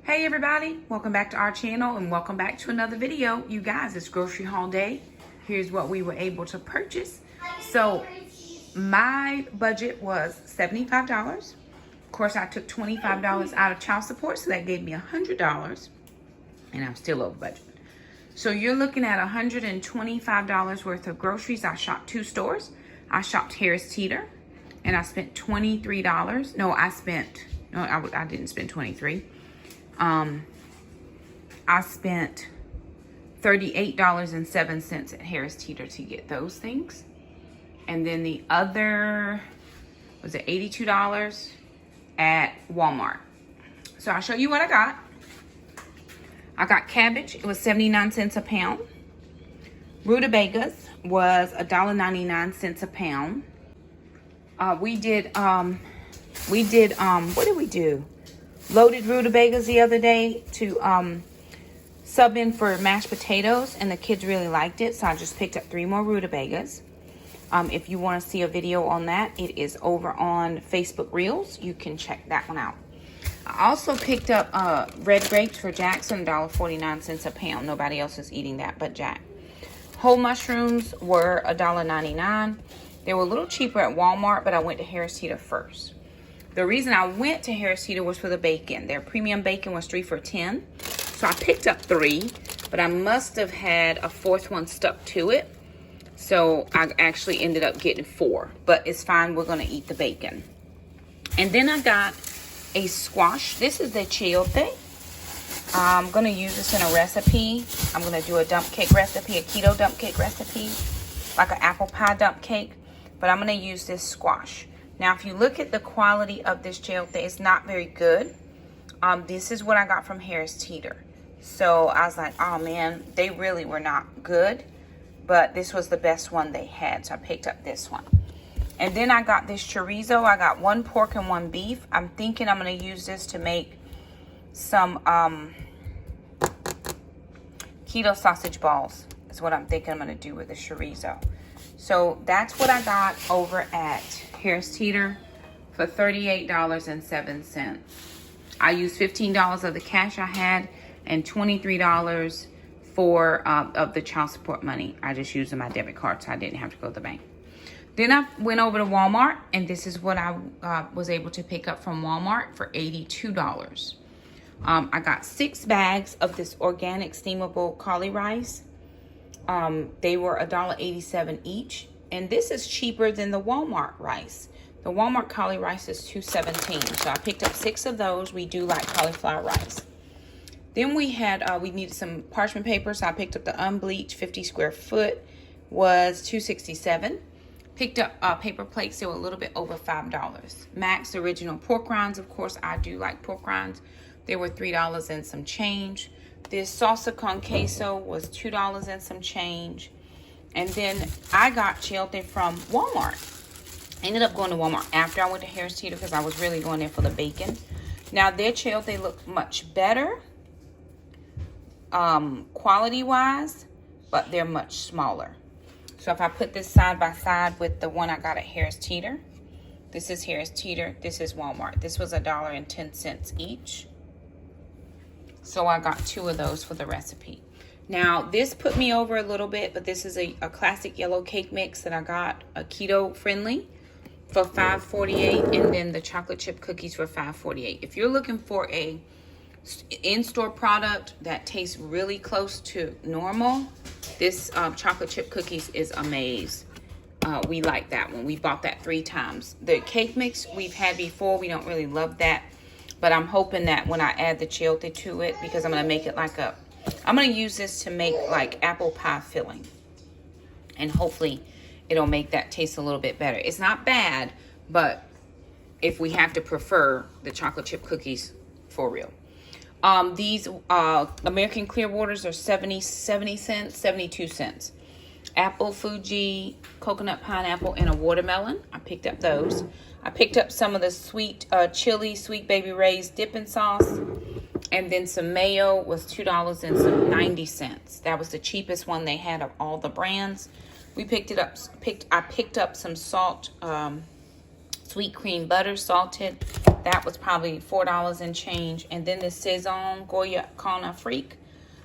Hey everybody, welcome back to our channel and welcome back to another video. You guys, it's grocery haul day. Here's what we were able to purchase. So my budget was $75. Of course, I took $25 out of child support, so that gave me $100, and I'm still over budget. So you're looking at $125 worth of groceries. I shopped 2 stores. I shopped Harris Teeter, and I spent $23. I didn't spend 23. I spent $38.07 at Harris Teeter to get those things. And then the other, was it $82 at Walmart. So I'll show you what I got. I got cabbage. It was 79 cents a pound. Rutabagas was $1.99 a pound. We did, what did we do? Loaded rutabagas the other day to sub in for mashed potatoes, and the kids really liked it, so I just picked up 3 more rutabagas. If you want to see a video on that, it is over on Facebook Reels. You can check that one out. I also picked up red grapes for Jackson, $1.49 a pound. Nobody else is eating that but Jack. Whole mushrooms were $1.99. They were a little cheaper at Walmart, but I went to Harris Teeter first. The reason I went to Harris Teeter was for the bacon. Their premium bacon was 3 for $10. So I picked up 3, but I must have had a 4th one stuck to it. So I actually ended up getting 4, but it's fine. We're going to eat the bacon. And then I got a squash. This is the chayote. I'm going to use this in a recipe. I'm going to do a dump cake recipe, a keto dump cake recipe, like an apple pie dump cake. But I'm going to use this squash. Now, if you look at the quality of this chayote, it's not very good. This is what I got from Harris Teeter. So I was like, oh man, they really were not good. But this was the best one they had, so I picked up this one. And then I got this chorizo. I got 1 pork and 1 beef. I'm thinking I'm going to use this to make some keto sausage balls. Is what I'm thinking I'm going to do with the chorizo. So that's what I got over at Harris Teeter for $38.07. I used $15 of the cash I had and $23 for of the child support money. I just used my debit card, so I didn't have to go to the bank. Then I went over to Walmart, and this is what I was able to pick up from Walmart for $82. I got 6 bags of this organic steamable Kaale rice. They were $1.87 each, and this is cheaper than the Walmart rice. The Walmart Kaale rice is $2.17, so I picked up 6 of those. We do like cauliflower rice. Then we had, we needed some parchment paper, so I picked up the unbleached 50 square foot, was $2.67. Picked up paper plates. They were a little bit over $5. Max original pork rinds, of course, I do like pork rinds. They were $3 and some change. This salsa con queso was $2 and some change. And then I got chayote from Walmart. I ended up going to Walmart after I went to Harris Teeter because I was really going there for the bacon. Now, their chayote looked much better quality-wise, but they're much smaller. So if I put this side by side with the one I got at Harris Teeter, this is Harris Teeter, this is Walmart. This was $1.10 each. So I got 2 of those for the recipe. Now, this put me over a little bit, but this is a classic yellow cake mix that I got, a keto friendly, for $5.48, and then the chocolate chip cookies for $5.48. If you're looking for a in-store product that tastes really close to normal, this chocolate chip cookies is amazing. We like that one. We bought that 3 times. The cake mix we've had before. We don't really love that, but I'm hoping that when I add the chayote to it, because I'm going to make it like I'm going to use this to make like apple pie filling, and hopefully it'll make that taste a little bit better. It's not bad, but if we have to prefer the chocolate chip cookies for real. These American Clearwaters are 72 cents. Apple, Fuji, coconut pineapple, and a watermelon. I picked up those. I picked up some of the sweet chili, Sweet Baby Ray's dipping sauce. And then some mayo was $2.90. That was the cheapest one they had of all the brands. We picked it up. I picked up some salt sweet cream butter, salted. That was probably $4 and change. And then the Saison Goya Con Afrique.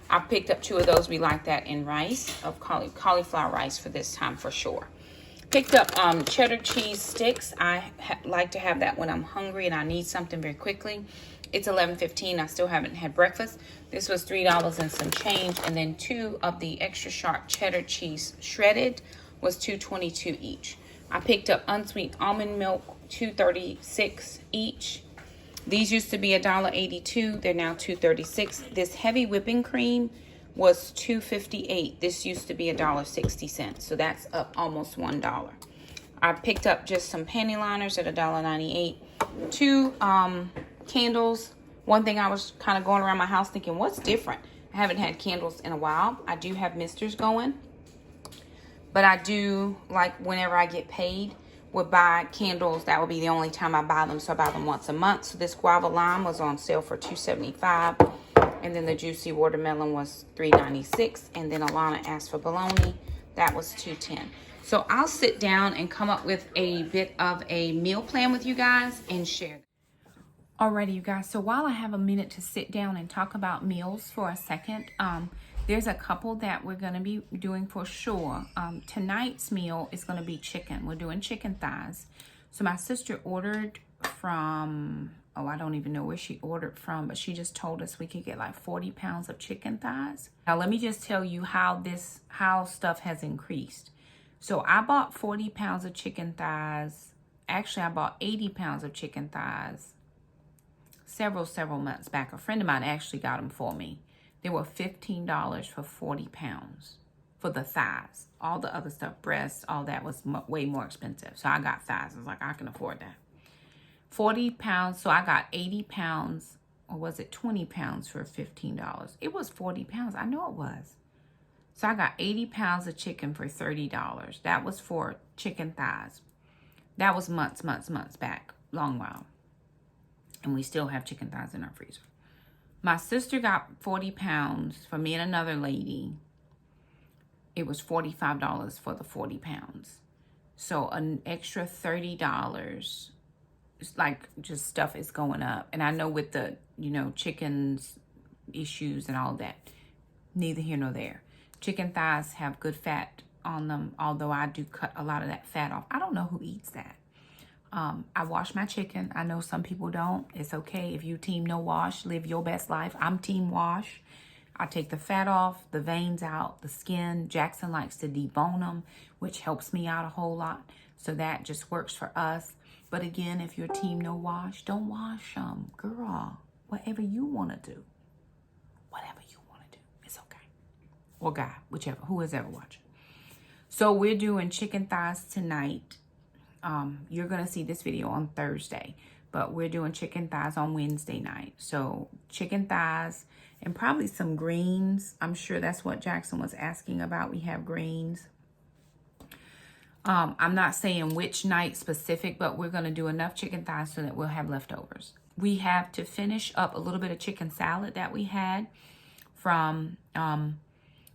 I picked up 2 of those. We like that in rice, of cauliflower rice for this time for sure. Picked up cheddar cheese sticks. I like to have that when I'm hungry and I need something very quickly. It's 11:15. I still haven't had breakfast. This was $3 and some change. And then 2 of the extra sharp cheddar cheese shredded was $2.22 each. I picked up unsweet almond milk, $2.36 each. These used to be $1.82. They're now $2.36. This heavy whipping cream was $2.58. This used to be $1.60. So that's up almost $1. I picked up just some panty liners at $1.98. 2 candles. One thing I was kind of going around my house thinking, what's different? I haven't had candles in a while. I do have misters going. But I do, like, whenever I get paid, would buy candles. That would be the only time I buy them, so I buy them once a month. So this guava lime was on sale for $2.75, and then the juicy watermelon was $3.96, and then Alana asked for bologna. That was $2.10. So I'll sit down and come up with a bit of a meal plan with you guys and share. Alrighty, you guys. So while I have a minute to sit down and talk about meals for a second, there's a couple that we're going to be doing for sure. Tonight's meal is going to be chicken. We're doing chicken thighs. So my sister ordered from, I don't even know where she ordered from, but she just told us we could get like 40 pounds of chicken thighs. Now, let me just tell you how stuff has increased. So I bought 40 pounds of chicken thighs. Actually, I bought 80 pounds of chicken thighs several months back. A friend of mine actually got them for me. They were $15 for 40 pounds for the thighs. All the other stuff, breasts, all that was way more expensive. So I got thighs. I was like, I can afford that. 40 pounds. So I got 80 pounds, or was it 20 pounds for $15? It was 40 pounds. I know it was. So I got 80 pounds of chicken for $30. That was for chicken thighs. That was months back. Long while. And we still have chicken thighs in our freezer. My sister got 40 pounds for me and another lady. It was $45 for the 40 pounds. So an extra $30. It's like just stuff is going up. And I know with the, chickens issues and all that, neither here nor there. Chicken thighs have good fat on them, although I do cut a lot of that fat off. I don't know who eats that. I wash my chicken. I know some people don't. It's okay. If you team no wash, live your best life. I'm team wash. I take the fat off, the veins out, the skin. Jackson likes to debone them, which helps me out a whole lot. So that just works for us. But again, if you're team no wash, don't wash them. Girl, whatever you want to do. Whatever you want to do. It's okay. Or guy, whichever, who is ever watching. So we're doing chicken thighs tonight. You're going to see this video on Thursday, but we're doing chicken thighs on Wednesday night. So chicken thighs and probably some greens. I'm sure that's what Jackson was asking about. We have greens. I'm not saying which night specific, but we're going to do enough chicken thighs so that we'll have leftovers. We have to finish up a little bit of chicken salad that we had from,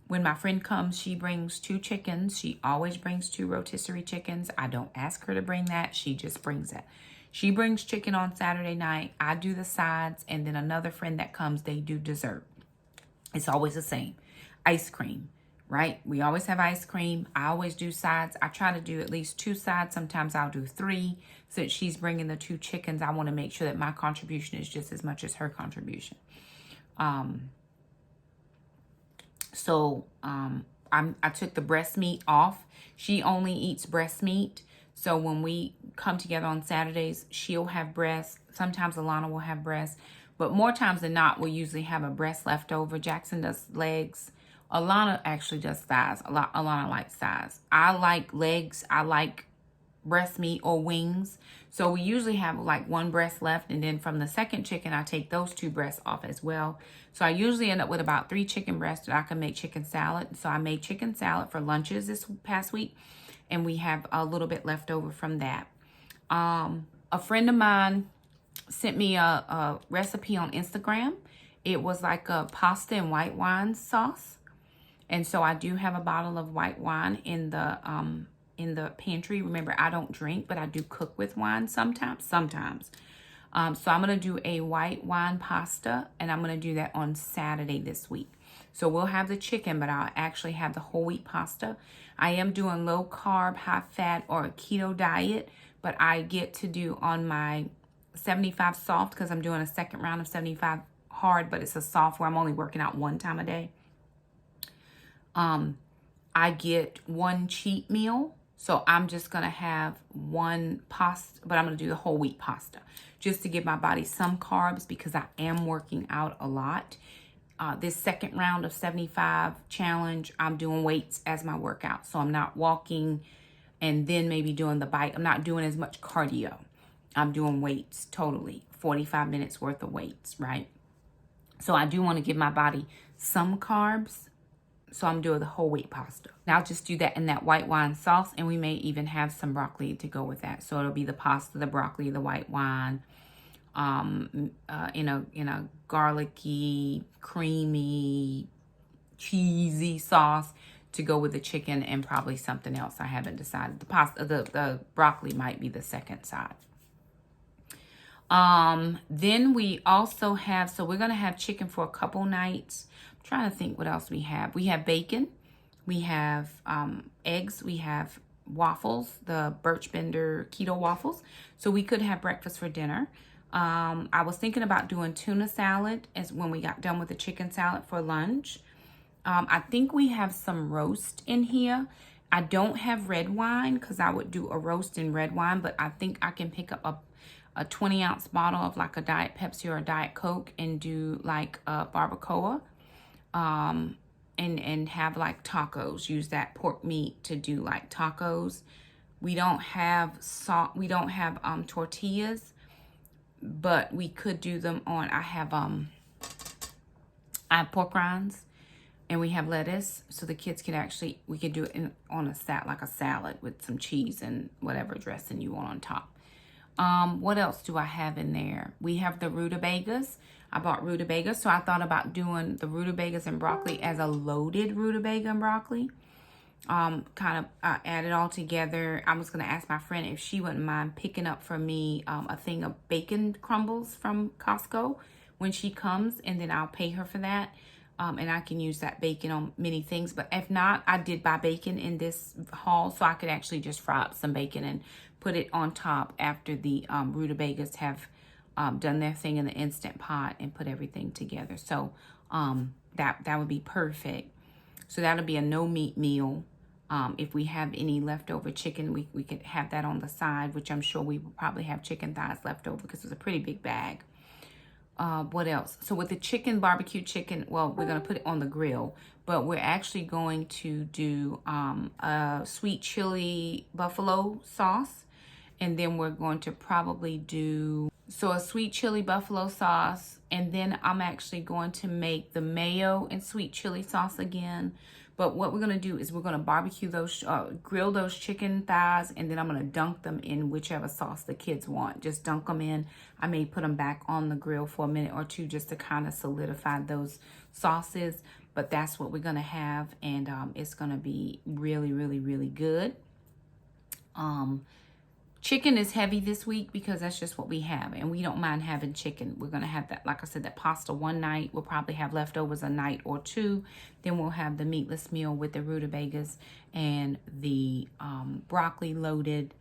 when my friend comes, she brings 2 chickens. She always brings 2 rotisserie chickens. I don't ask her to bring that. She just brings it. She brings chicken on Saturday night. I do the sides. And then another friend that comes, they do dessert. It's always the same. Ice cream, right? We always have ice cream. I always do sides. I try to do at least 2 sides. Sometimes I'll do 3. Since she's bringing the 2 chickens, I want to make sure that my contribution is just as much as her contribution. So I took the breast meat off. She only eats breast meat. So when we come together on Saturdays, she'll have breast. Sometimes Alana will have breast. But more times than not, we'll usually have a breast left over. Jackson does legs. Alana actually does thighs. Alana likes thighs. I like legs. I like breast meat or wings. So we usually have like 1 breast left, and then from the second chicken I take those 2 breasts off as well. So I usually end up with about 3 chicken breasts that I can make chicken salad. So I made chicken salad for lunches this past week, and we have a little bit left over from that. A friend of mine sent me a recipe on Instagram. It was like a pasta and white wine sauce. And so I do have a bottle of white wine in the in the pantry. Remember, I don't drink, but I do cook with wine sometimes. So I'm going to do a white wine pasta, and I'm going to do that on Saturday this week. So we'll have the chicken, but I'll actually have the whole wheat pasta. I am doing low carb, high fat, or a keto diet, but I get to do on my 75 soft because I'm doing a second round of 75 hard, but it's a soft where I'm only working out one time a day. I get one cheat meal. So I'm just going to have one pasta, but I'm going to do the whole wheat pasta just to give my body some carbs because I am working out a lot. This second round of 75 challenge, I'm doing weights as my workout. So I'm not walking and then maybe doing the bike. I'm not doing as much cardio. I'm doing weights totally, 45 minutes worth of weights, right? So I do want to give my body some carbs. So I'm doing the whole wheat pasta. Now I'll just do that in that white wine sauce, and we may even have some broccoli to go with that. So it'll be the pasta, the broccoli, the white wine, in a garlicky, creamy, cheesy sauce to go with the chicken, and probably something else I haven't decided. The pasta, the broccoli might be the second side. Then we also have, so we're going to have chicken for a couple nights. I'm trying to think what else we have. We have bacon, we have eggs, we have waffles, the Birch Bender keto waffles. So we could have breakfast for dinner. I was thinking about doing tuna salad as when we got done with the chicken salad for lunch. I think we have some roast in here. I don't have red wine because I would do a roast in red wine, but I think I can pick up a 20-ounce bottle of like a Diet Pepsi or a Diet Coke and do like a barbacoa, and have like tacos. Use that pork meat to do like tacos. We don't have salt. We don't have tortillas, but we could do them on. I have pork rinds, and we have lettuce, so the kids can actually, we could do it on a salad with some cheese and whatever dressing you want on top. What else do I have in there? We have the rutabagas. I bought rutabagas, so I thought about doing the rutabagas and broccoli as a loaded rutabaga and broccoli. Add it all together. I was going to ask my friend if she wouldn't mind picking up for me a thing of bacon crumbles from Costco when she comes, and then I'll pay her for that. And I can use that bacon on many things. But if not, I did buy bacon in this haul, so I could actually just fry up some bacon and put it on top after the rutabagas have done their thing in the Instant Pot and put everything together. So that would be perfect. So that'll be a no meat meal. If we have any leftover chicken, we could have that on the side, which I'm sure we will probably have chicken thighs left over because it's a pretty big bag. What else? So with the chicken, barbecue chicken, well, we're going to put it on the grill, but we're actually going to do a sweet chili buffalo sauce. And then we're going to probably do, so a sweet chili buffalo sauce. And then I'm actually going to make the mayo and sweet chili sauce again. But what we're going to do is we're going to barbecue those, grill those chicken thighs, and then I'm going to dunk them in whichever sauce the kids want. Just dunk them in. I may put them back on the grill for a minute or two just to kind of solidify those sauces. But that's what we're going to have, and it's going to be really, really, really good. Chicken is heavy this week because that's just what we have, and we don't mind having chicken. We're going to have that, like I said, that pasta one night. We'll probably have leftovers a night or two. Then we'll have the meatless meal with the rutabagas and the broccoli loaded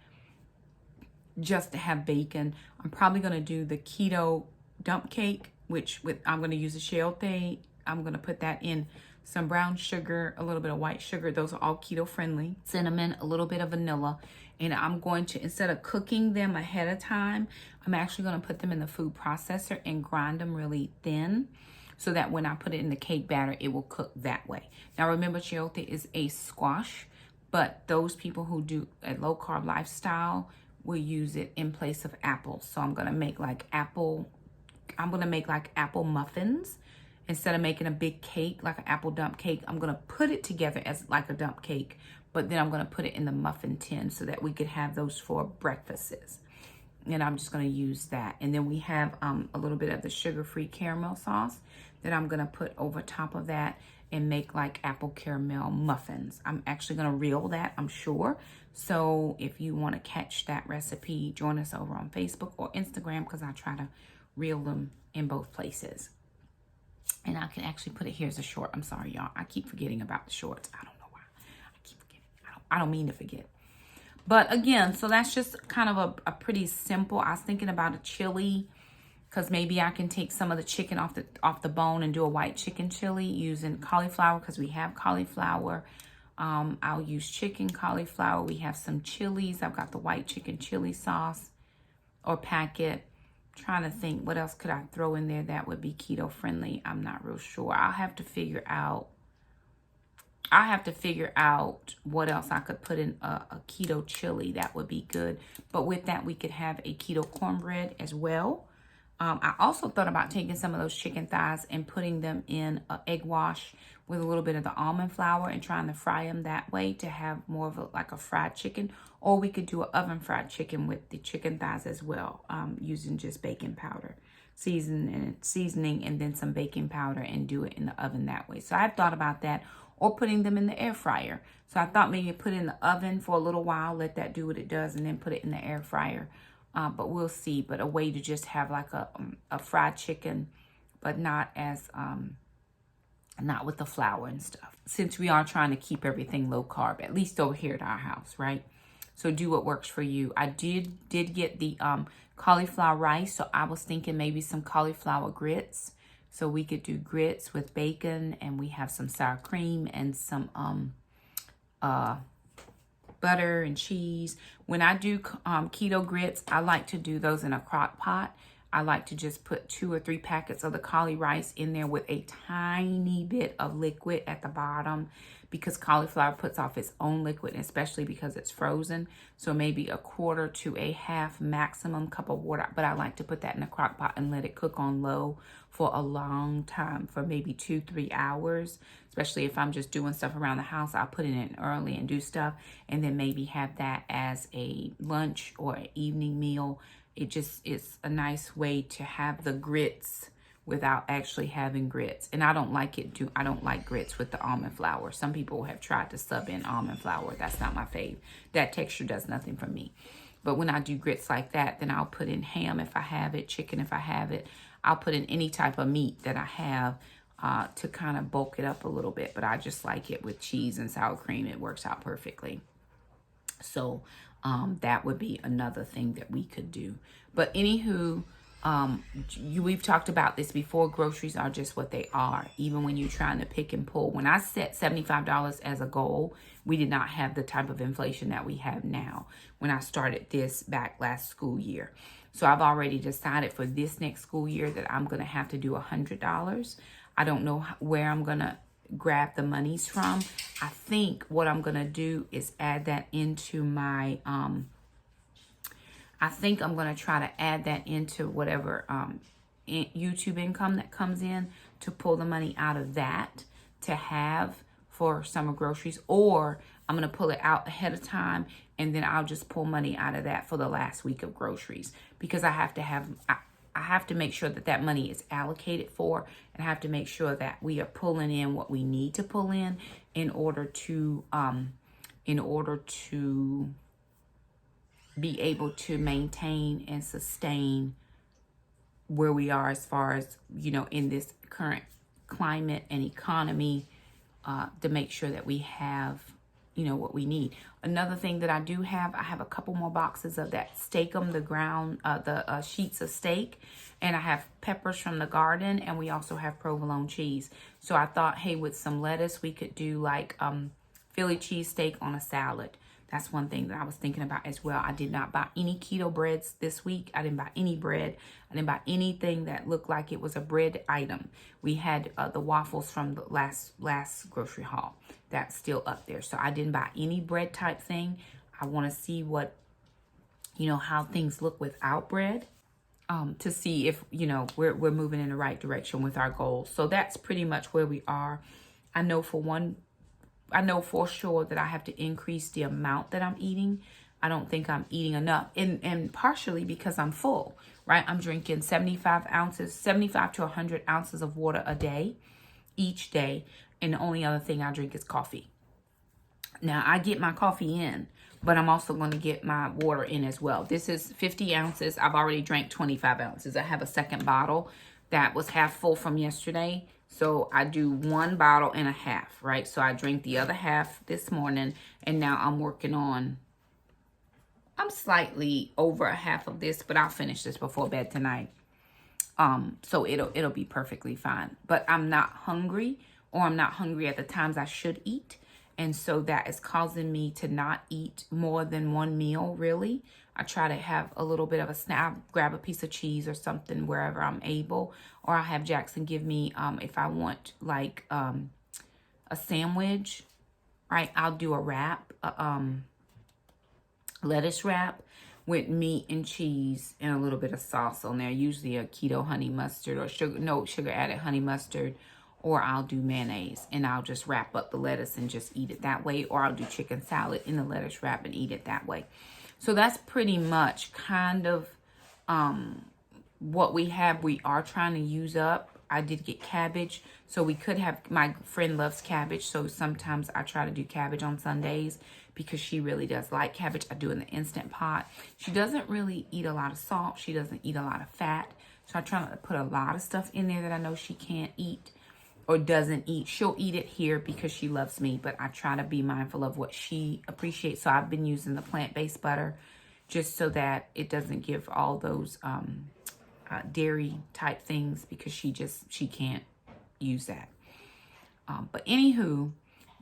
just to have bacon. I'm probably going to do the keto dump cake, I'm going to use a shell thing. I'm going to put that in some brown sugar, a little bit of white sugar. Those are all keto friendly. Cinnamon, a little bit of vanilla. And I'm going to, instead of cooking them ahead of time, I'm actually going to put them in the food processor and grind them really thin so that when I put it in the cake batter, it will cook that way. Now remember, chayote is a squash, but those people who do a low carb lifestyle will use it in place of apples. So I'm going to make like apple muffins. Instead of making a big cake, like an apple dump cake, I'm going to put it together as like a dump cake, but then I'm going to put it in the muffin tin so that we could have those for breakfasts. And I'm just going to use that. And then we have a little bit of the sugar-free caramel sauce that I'm going to put over top of that. and make like apple caramel muffins. I'm actually going to reel that, I'm sure. So if you want to catch that recipe, join us over on Facebook or Instagram, because I try to reel them in both places. And I can actually put it here as a short. I'm sorry, y'all. I keep forgetting about the shorts. I don't know why. I keep forgetting. I don't mean to forget. But again, so that's just kind of a pretty simple. I was thinking about a chili, because maybe I can take some of the chicken off the bone and do a white chicken chili using cauliflower, because we have cauliflower. I'll use chicken, cauliflower. We have some chilies. I've got the white chicken chili sauce or packet. Trying to think, what else could I throw in there that would be keto friendly? I'm not real sure. I'll have to figure out what else I could put in a keto chili that would be good. But with that, we could have a keto cornbread as well. I also thought about taking some of those chicken thighs and putting them in an egg wash with a little bit of the almond flour and trying to fry them that way to have more of like a fried chicken. Or we could do an oven fried chicken with the chicken thighs as well, using just baking powder, seasoning, and then some baking powder, and do it in the oven that way. So I've thought about that, or putting them in the air fryer. So I thought maybe put it in the oven for a little while, let that do what it does, and then put it in the air fryer. But we'll see. But a way to just have like a fried chicken, but not as not with the flour and stuff. Since we are trying to keep everything low carb, at least over here at our house, right? So do what works for you. I did get the cauliflower rice, so I was thinking maybe some cauliflower grits. So we could do grits with bacon, and we have some sour cream and some butter and cheese. When I do keto grits, I like to do those in a crock pot. I like to just put 2 or 3 packets of the cauli rice in there with a tiny bit of liquid at the bottom, because cauliflower puts off its own liquid, especially because it's frozen. So maybe a 1/4 to a 1/2 maximum cup of water. But I like to put that in a crock pot and let it cook on low for a long time, for maybe 2-3 hours. Especially if I'm just doing stuff around the house, I'll put it in early and do stuff, and then maybe have that as a lunch or an evening meal. It's a nice way to have the grits without actually having grits. And I don't like grits with the almond flour. Some people have tried to sub in almond flour. That's not my fave. That texture does nothing for me. But when I do grits like that, then I'll put in ham if I have it, chicken if I have it. I'll put in any type of meat that I have to kind of bulk it up a little bit. But I just like it with cheese and sour cream. It works out perfectly. So that would be another thing that we could do. But anywho, we've talked about this before. Groceries are just what they are, even when you're trying to pick and pull. When I set $75 as a goal, we did not have the type of inflation that we have now when I started this back last school year. So I've already decided for this next school year that I'm going to have to do $100. I don't know where I'm going to grab the monies from. I think what I'm going to do is add that into my, I think I'm going to try to add that into whatever YouTube income that comes in, to pull the money out of that to have for summer groceries. Or I'm going to pull it out ahead of time, and then I'll just pull money out of that for the last week of groceries, because I have to make sure that that money is allocated for, and I have to make sure that we are pulling in what we need to pull in order to be able to maintain and sustain where we are as far as, in this current climate and economy, to make sure that we have, what we need. Another thing that I have a couple more boxes of that Steakum, the sheets of steak, and I have peppers from the garden, and we also have provolone cheese. So I thought, hey, with some lettuce, we could do like Philly cheesesteak on a salad. That's one thing that I was thinking about as well. I did not buy any keto breads this week. I didn't buy any bread. I didn't buy anything that looked like it was a bread item. We had the waffles from the last grocery haul. That's still up there. So I didn't buy any bread type thing. I want to see what, how things look without bread, to see if, we're moving in the right direction with our goals. So that's pretty much where we are. I know for sure that I have to increase the amount that I'm eating. I don't think I'm eating enough. And partially because I'm full, right? I'm drinking 75 to 100 ounces of water a day, each day. And the only other thing I drink is coffee. Now, I get my coffee in, but I'm also going to get my water in as well. This is 50 ounces. I've already drank 25 ounces. I have a second bottle that was half full from yesterday. So I do 1 bottle and a half, right? So I drank the other half this morning, and now I'm working on, I'm slightly over a half of this, but I'll finish this before bed tonight. So it'll be perfectly fine. But I'm not hungry, or I'm not hungry at the times I should eat. And so that is causing me to not eat more than 1 meal, really. I try to have a little bit of a snack, grab a piece of cheese or something wherever I'm able. Or I'll have Jackson give me, if I want like a sandwich, right? I'll do a wrap, lettuce wrap with meat and cheese and a little bit of sauce on there. Usually a keto honey mustard or sugar added honey mustard. Or I'll do mayonnaise and I'll just wrap up the lettuce and just eat it that way. Or I'll do chicken salad in the lettuce wrap and eat it that way. So that's pretty much kind of what we have. We are trying to use up. I did get cabbage. So we could have, my friend loves cabbage. So sometimes I try to do cabbage on Sundays because she really does like cabbage. I do in the Instant Pot. She doesn't really eat a lot of salt. She doesn't eat a lot of fat. So I try not to put a lot of stuff in there that I know she can't eat or doesn't eat. She'll eat it here because she loves me, but I try to be mindful of what she appreciates. So I've been using the plant-based butter just so that it doesn't give all those dairy type things because she can't use that. But anywho,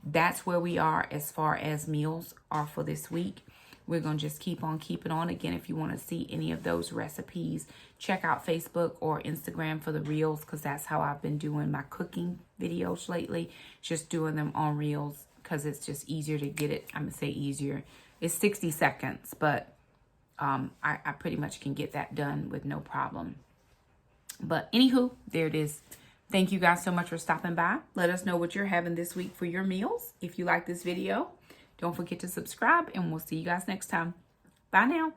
that's where we are as far as meals are for this week. We're going to just keep on keeping on. Again, if you want to see any of those recipes, check out Facebook or Instagram for the Reels, because that's how I've been doing my cooking videos lately. Just doing them on Reels because it's just easier to get it. I'm going to say easier. It's 60 seconds, but I pretty much can get that done with no problem. But anywho, there it is. Thank you guys so much for stopping by. Let us know what you're having this week for your meals. If you like this video, don't forget to subscribe, and we'll see you guys next time. Bye now.